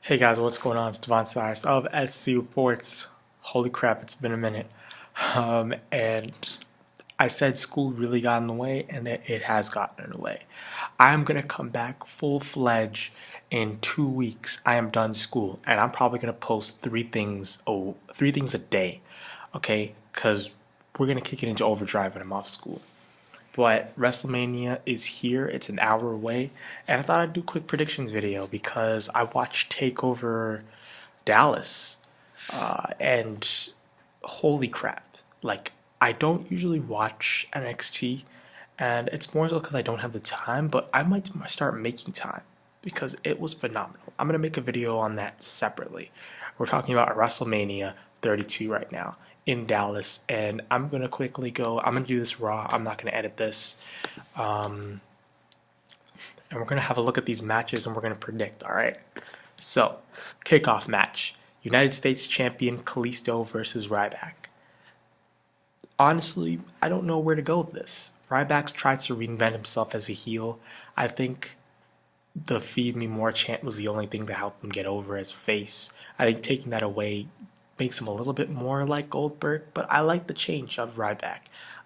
Hey guys, what's going on? It's Devon Cyrus of SC Reports. Holy crap, it's been a minute. And I said school really got in the way, and it has gotten in the way. I'm gonna come back full fledged in 2 weeks. I am done school, and I'm probably gonna post three things a day, okay? Because we're gonna kick it into overdrive when I'm off school. But WrestleMania is here. It's an hour away, and I thought I'd do a quick predictions video because I watched Takeover Dallas, and holy crap! Like I don't usually watch NXT, and it's more so because I don't have the time. But I might start making time because it was phenomenal. I'm gonna make a video on that separately. We're talking about WrestleMania 32 right now in Dallas, and I'm gonna quickly go. I'm gonna do this raw. I'm not gonna edit this, and we're gonna have a look at these matches and we're gonna predict. All right. So, kickoff match: United States Champion Kalisto versus Ryback. Honestly, I don't know where to go with this. Ryback tried to reinvent himself as a heel. I think the Feed Me More chant was the only thing that helped him get over as a face. I think taking that away makes him a little bit more like Goldberg, but I like the change of Ryback.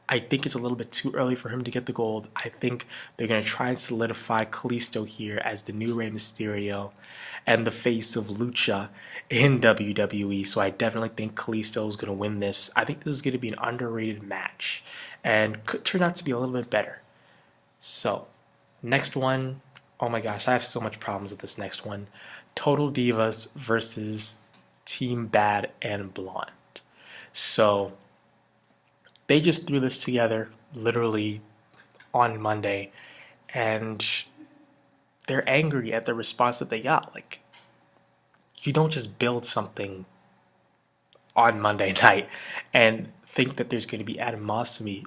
I think it's a little bit too early for him to get the gold. I think they're going to try and solidify Kalisto here as the new Rey Mysterio and the face of Lucha in WWE. So I definitely think Kalisto is going to win this. I think this is going to be an underrated match and could turn out to be a little bit better. So, next one. Oh my gosh, I have so much problems with this next one. Total Divas versus Team Bad and Blonde. So, they just threw this together literally on Monday, and they're angry at the response that they got. Like, you don't just build something on Monday night and think that there's going to be animosity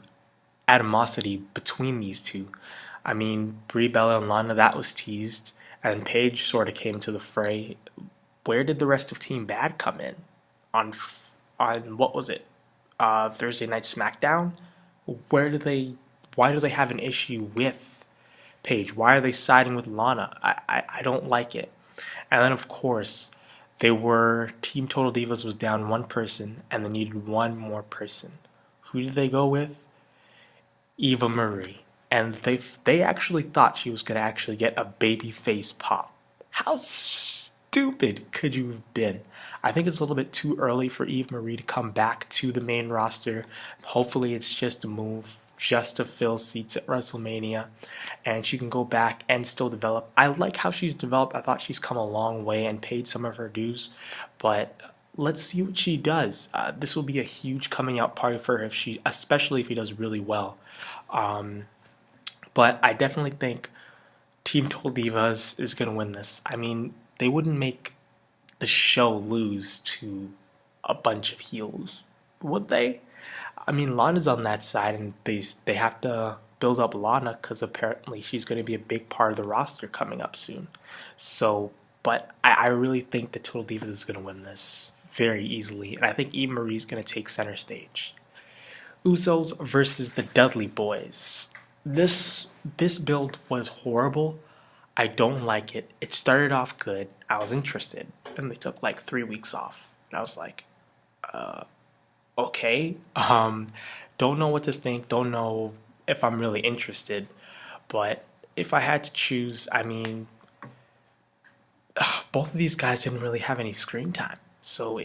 between these two. I mean, Brie Bella and Lana, that was teased, and Paige sort of came to the fray. Where did the rest of Team Bad come in? On what was it? Thursday Night SmackDown? Why do they have an issue with Paige? Why are they siding with Lana? I don't like it. And then of course, Team Total Divas was down one person and they needed one more person. Who did they go with? Eva Marie. And they actually thought she was going to actually get a baby face pop. How stupid could you have been? I think it's a little bit too early for Eve Marie to come back to the main roster. Hopefully it's just a move just to fill seats at WrestleMania, and she can go back and still develop. I like how she's developed. I thought she's come a long way and paid some of her dues, but let's see what she does. This will be a huge coming out party for her, especially if she does really well. But I definitely think Team Total Divas is going to win this. I mean, they wouldn't make the show lose to a bunch of heels, would they? I mean, Lana's on that side, and they have to build up Lana because apparently she's going to be a big part of the roster coming up soon. So, but I really think the Total Divas is going to win this very easily, and I think Eve Marie's going to take center stage. Usos versus the Dudley Boys. This build was horrible. I don't like it. It started off good. I was interested, and they took like 3 weeks off, and I was like, okay. Don't know what to think. Don't know if I'm really interested. But if I had to choose, I mean, both of these guys didn't really have any screen time, so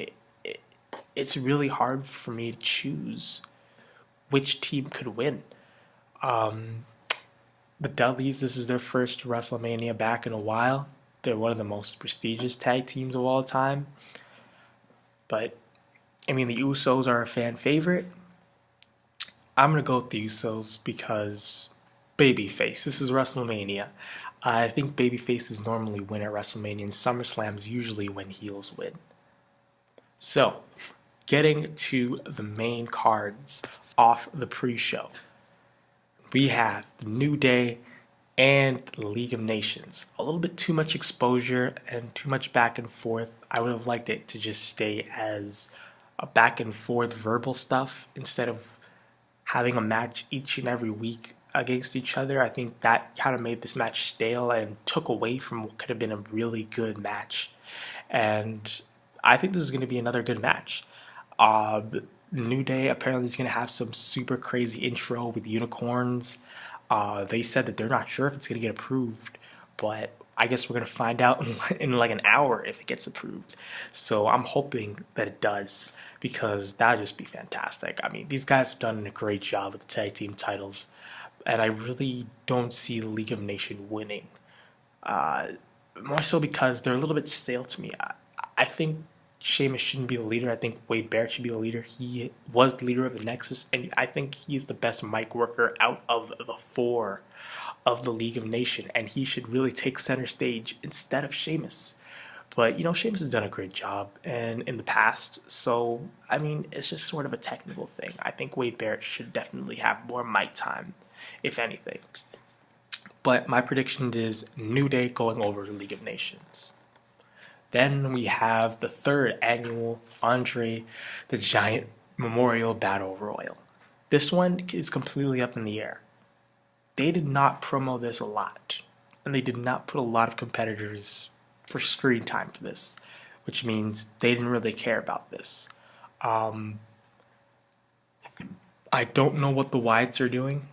it's really hard for me to choose which team could win. The Dudleys, this is their first WrestleMania back in a while. They're one of the most prestigious tag teams of all time. But, I mean, the Usos are a fan favorite. I'm going to go with the Usos because babyface. This is WrestleMania. I think babyfaces normally win at WrestleMania, and SummerSlam's usually when heels win. So, getting to the main cards off the pre-show. We have the New Day and the League of Nations. A little bit too much exposure and too much back and forth. I would have liked it to just stay as a back and forth verbal stuff instead of having a match each and every week. against each other. I think that kind of made this match stale and took away from what could have been a really good match. And I think this is going to be another good match. Uh, New Day apparently is going to have some super crazy intro with unicorns. They said that they're not sure if it's going to get approved, but I guess we're going to find out in like an hour if it gets approved. So I'm hoping that it does because that would just be fantastic. I mean, these guys have done a great job with the tag team titles, and I really don't see the League of Nations winning. Uh, More so because they're a little bit stale to me. I think Sheamus shouldn't be the leader. I think Wade Barrett should be the leader. He was the leader of the Nexus, and I think he's the best mic worker out of the four of the League of Nations, and he should really take center stage instead of Sheamus. But Sheamus has done a great job and in the past, so I mean, it's just sort of a technical thing. I think Wade Barrett should definitely have more mic time, if anything. But my prediction is New Day going over to League of Nations. Then we have the third annual Andre the Giant Memorial Battle Royal. This one is completely up in the air. They did not promo this a lot, and they did not put a lot of competitors for screen time for this, which means they didn't really care about this. I don't know what the Whites are doing.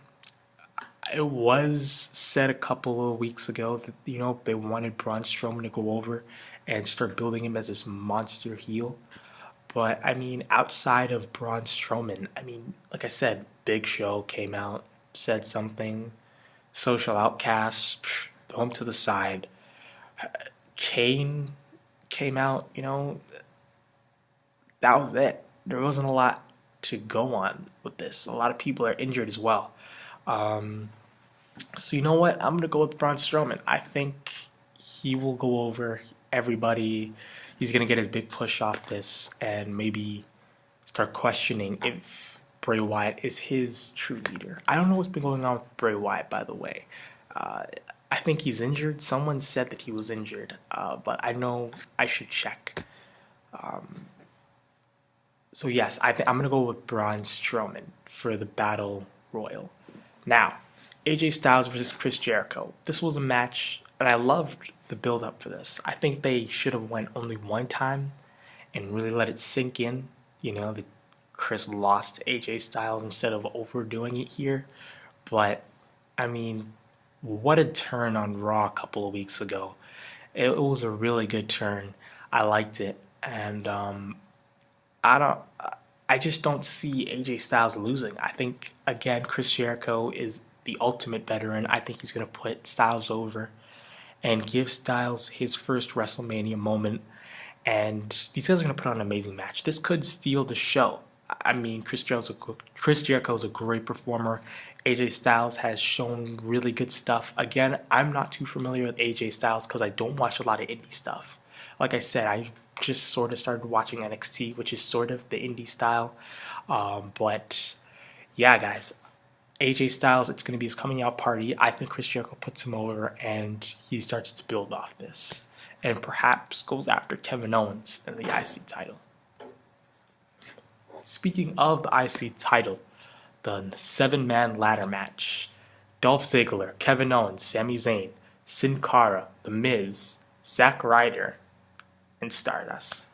It was said a couple of weeks ago that they wanted Braun Strowman to go over and start building him as this monster heel. But I mean, outside of Braun Strowman, I mean, like I said, Big Show came out, said something. Social Outcasts, throw him to the side. Kane came out, that was it. There wasn't a lot to go on with this. A lot of people are injured as well. So you know what? I'm going to go with Braun Strowman. I think he will go over everybody. He's going to get his big push off this and maybe start questioning if Bray Wyatt is his true leader. I don't know what's been going on with Bray Wyatt, by the way. I think he's injured. Someone said that he was injured, but I know I should check. So yes, I'm going to go with Braun Strowman for the Battle Royal. Now, AJ Styles versus Chris Jericho. This was a match, and I loved the build-up for this. I think they should have went only one time and really let it sink in, that Chris lost to AJ Styles instead of overdoing it here. But, I mean, what a turn on Raw a couple of weeks ago. It was a really good turn. I liked it. And I just don't see AJ Styles losing. I think, again, Chris Jericho is the ultimate veteran. I think he's going to put Styles over and give Styles his first WrestleMania moment. And these guys are going to put on an amazing match. This could steal the show. I mean, Chris Jericho is a great performer. AJ Styles has shown really good stuff. Again, I'm not too familiar with AJ Styles because I don't watch a lot of indie stuff. Like I said, I just sort of started watching NXT, which is sort of the indie style. But yeah, guys, AJ Styles, it's going to be his coming out party. I think Chris Jericho puts him over and he starts to build off this and perhaps goes after Kevin Owens in the IC title. Speaking of the IC title, the 7-man ladder match. Dolph Ziggler, Kevin Owens, Sami Zayn, Sin Cara, The Miz, Zack Ryder, and Stardust.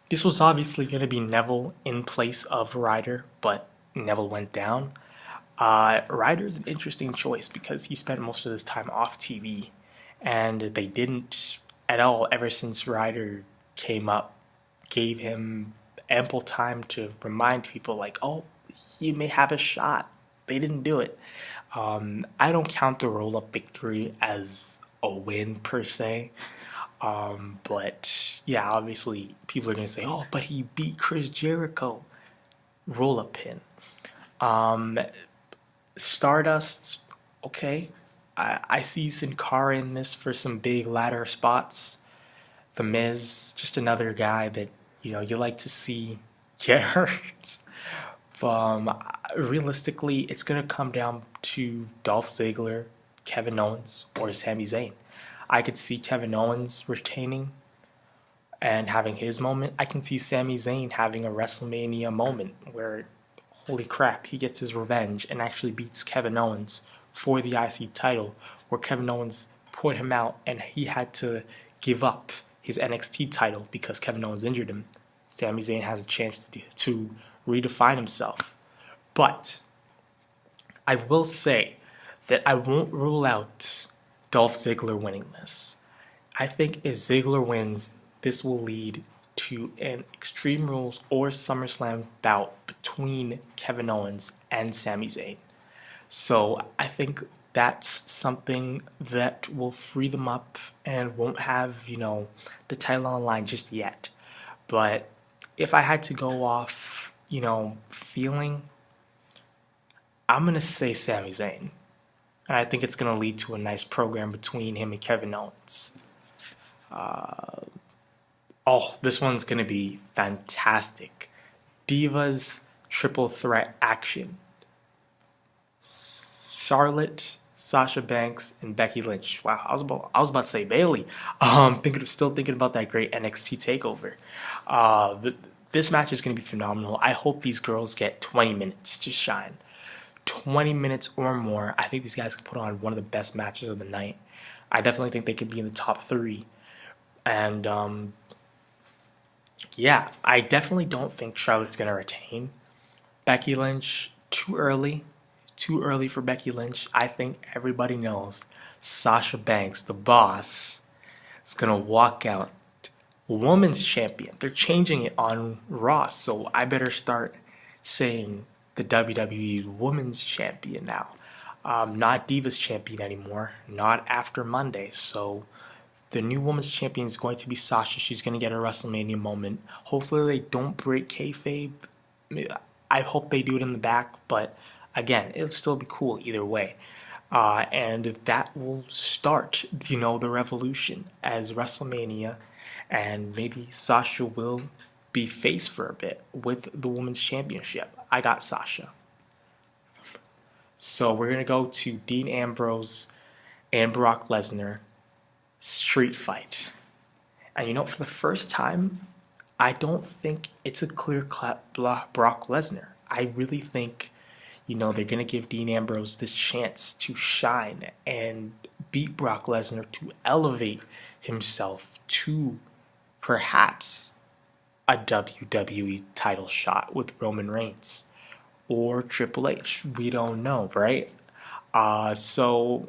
This was obviously going to be Neville in place of Ryder, but Neville went down. Ryder's an interesting choice because he spent most of his time off TV, and they didn't at all ever since Ryder came up, gave him ample time to remind people like, oh, he may have a shot. They didn't do it. I don't count the roll-up victory as a win per se. But yeah, obviously people are going to say, oh, but he beat Chris Jericho. Roll-up pin. Stardust, okay. I see Sin Cara in this for some big ladder spots. The Miz, just another guy that, you like to see get hurt. Realistically, it's going to come down to Dolph Ziggler, Kevin Owens, or Sami Zayn. I could see Kevin Owens retaining and having his moment. I can see Sami Zayn having a WrestleMania moment where holy crap, he gets his revenge and actually beats Kevin Owens for the IC title, where Kevin Owens put him out and he had to give up his NXT title because Kevin Owens injured him. Sami Zayn has a chance to redefine himself. But I will say that I won't rule out Dolph Ziggler winning this. I think if Ziggler wins, this will lead to an Extreme Rules or SummerSlam bout between Kevin Owens and Sami Zayn. So I think that's something that will free them up and won't have, the title on the line just yet. But if I had to go off, feeling, I'm going to say Sami Zayn. And I think it's going to lead to a nice program between him and Kevin Owens. This one's going to be fantastic. Divas triple threat action. Charlotte, Sasha Banks, and Becky Lynch. Wow, I was about to say Bayley. Still thinking about that great NXT takeover. This match is going to be phenomenal. I hope these girls get 20 minutes to shine. 20 minutes or more. I think these guys could put on one of the best matches of the night. I definitely think they could be in the top 3. And I definitely don't think Charlotte's going to retain. Becky Lynch, too early. Too early for Becky Lynch. I think everybody knows Sasha Banks, the boss, is going to walk out women's champion. They're changing it on Raw, so I better start saying the WWE Women's Champion now. Not Divas Champion anymore. Not after Monday. So the new Women's Champion is going to be Sasha. She's going to get a WrestleMania moment. Hopefully they don't break kayfabe. I hope they do it in the back, but again, it'll still be cool either way. And that will start, the revolution as WrestleMania. And maybe Sasha will be face for a bit with the Women's Championship. I got Sasha. So we're going to go to Dean Ambrose and Brock Lesnar street fight. And for the first time, I don't think it's a clear-cut Brock Lesnar. I really think, they're going to give Dean Ambrose this chance to shine and beat Brock Lesnar to elevate himself to perhaps a WWE title shot with Roman Reigns or Triple H. We don't know, right? Honestly,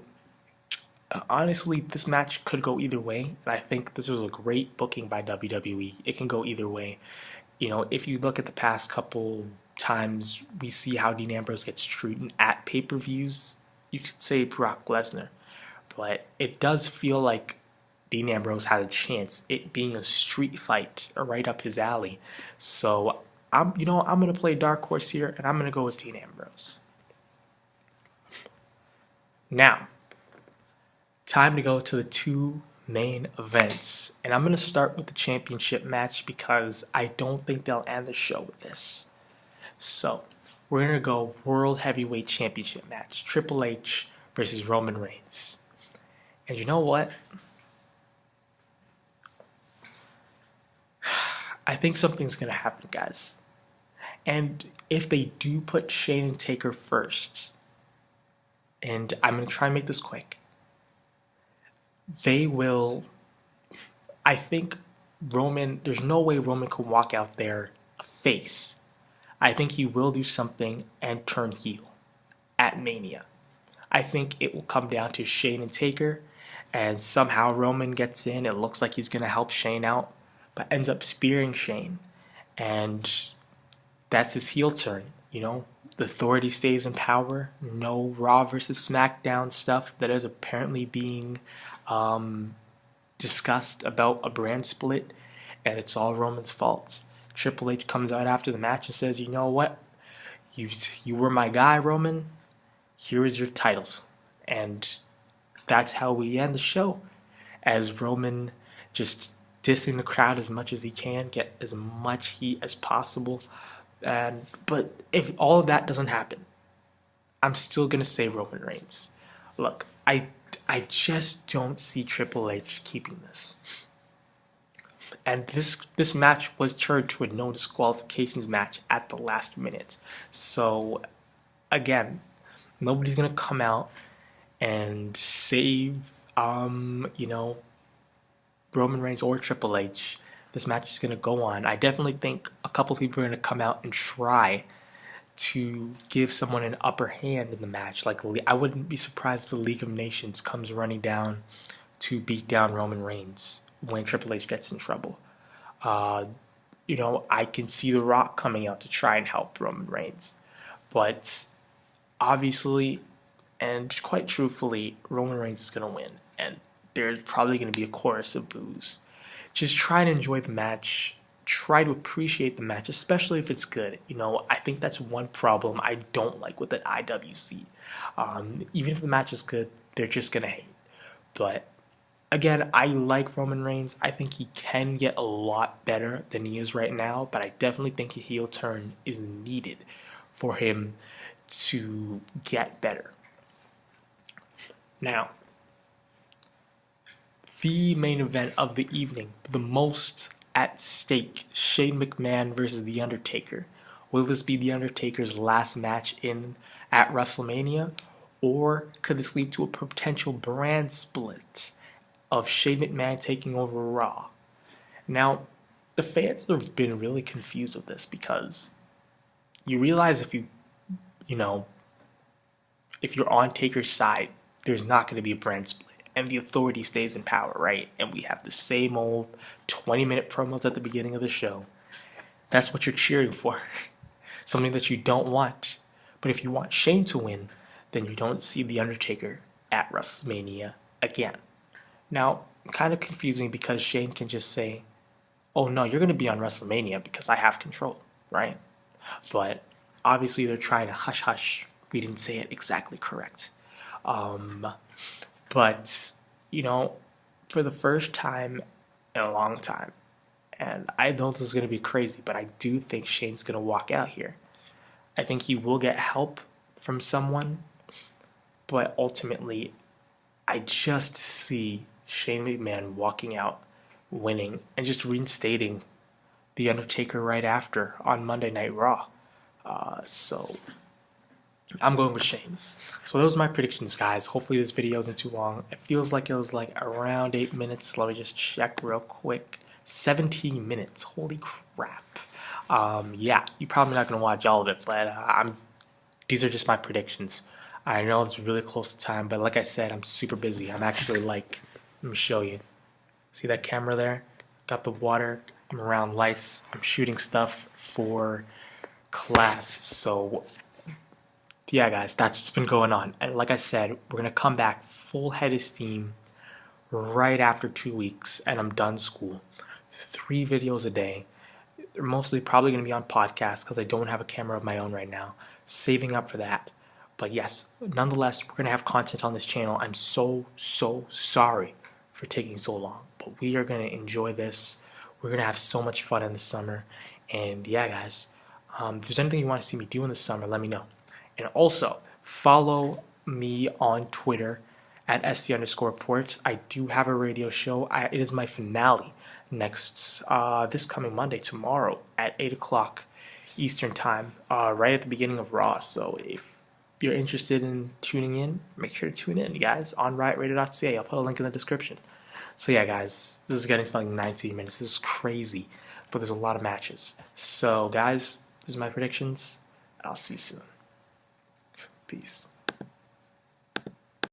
this match could go either way, and I think this was a great booking by WWE. It can go either way. If you look at the past couple times, we see how Dean Ambrose gets treated at pay-per-views. You could say Brock Lesnar, but it does feel like Dean Ambrose has a chance, it being a street fight right up his alley. So I'm going to play dark horse here, and I'm going to go with Dean Ambrose. Now, time to go to the 2 main events, and I'm going to start with the championship match because I don't think they'll end the show with this. So we're going to go World Heavyweight Championship match, Triple H versus Roman Reigns. And you know what? I think something's going to happen, guys. And if they do put Shane and Taker first, and I'm going to try and make this quick, they will, I think Roman, there's no way Roman can walk out there a face. I think he will do something and turn heel at Mania. I think it will come down to Shane and Taker, and somehow Roman gets in. It looks like he's going to help Shane out, but ends up spearing Shane. And that's his heel turn, The Authority stays in power. No Raw versus SmackDown stuff that is apparently being discussed about a brand split, and it's all Roman's fault. Triple H comes out after the match and says, you know what? You were my guy, Roman. Here is your title. And that's how we end the show, as Roman just dissing the crowd as much as he can, get as much heat as possible. But if all of that doesn't happen, I'm still going to say Roman Reigns. Look, I just don't see Triple H keeping this. And this match was turned to a no disqualifications match at the last minute. So again, nobody's gonna come out and save you know, Roman Reigns or Triple H. This match is gonna go on. I definitely think a couple people are gonna come out and try to give someone an upper hand in the match. Like, I wouldn't be surprised if the League of Nations comes running down to beat down Roman Reigns when Triple H gets in trouble. Uh, you know, I can see The Rock coming out to try and help Roman Reigns. But obviously, and quite truthfully, Roman Reigns is going to win. And there's probably going to be a chorus of boos. Just try and enjoy the match. Try to appreciate the match, especially if it's good. You know, I think that's one problem I don't like with the IWC. Even if the match is good, they're just going to hate. But again, I like Roman Reigns. I think he can get a lot better than he is right now, but I definitely think a heel turn is needed for him to get better. Now, the main event of the evening, the most at stake, Shane McMahon versus The Undertaker. Will this be The Undertaker's last match at Wrestlemania, or could this lead to a potential brand split of Shane McMahon taking over Raw? Now, the fans have been really confused with this because you realize if you're on Taker's side, there's not going to be a brand split, and the authority stays in power, right? And we have the same old 20-minute promos at the beginning of the show. That's what you're cheering for. Something that you don't want. But if you want Shane to win, then you don't see The Undertaker at WrestleMania again. Now, kind of confusing because Shane can just say, oh no, you're going to be on WrestleMania because I have control, right? But obviously they're trying to hush hush. We didn't say it exactly correct. But, you know, for the first time in a long time, and I know this is going to be crazy, but I do think Shane's going to walk out here. I think he will get help from someone, but ultimately, I just see Shane McMahon walking out, winning, and just reinstating The Undertaker right after on Monday Night Raw. So I'm going with Shane. So those are my predictions, guys. Hopefully this video isn't too long. It feels like it was like around 8 minutes. Let me just check real quick. 17 minutes. Holy crap. Yeah, you're probably not going to watch all of it, but these are just my predictions. I know it's really close to time, but like I said, I'm super busy. I'm actually like, let me show you. See that camera there? Got the water. I'm around lights. I'm shooting stuff for class. So yeah, guys, that's what's been going on. And like I said, we're going to come back full head of steam right after 2 weeks, and I'm done school. 3 videos a day. They're mostly probably going to be on podcasts because I don't have a camera of my own right now. Saving up for that. But yes, nonetheless, we're going to have content on this channel. I'm so sorry for taking so long. But we are going to enjoy this. We're going to have so much fun in the summer. And yeah, guys, if there's anything you want to see me do in the summer, let me know. And also, follow me on Twitter at SC_reports. I do have a radio show. It is my finale this coming Monday, tomorrow at 8 o'clock Eastern Time, right at the beginning of Raw. So if you're interested in tuning in, make sure to tune in, guys, on riotradio.ca. I'll put a link in the description. So yeah, guys, this is getting to like 19 minutes. This is crazy, but there's a lot of matches. So guys, this is my predictions. I'll see you soon. Peace.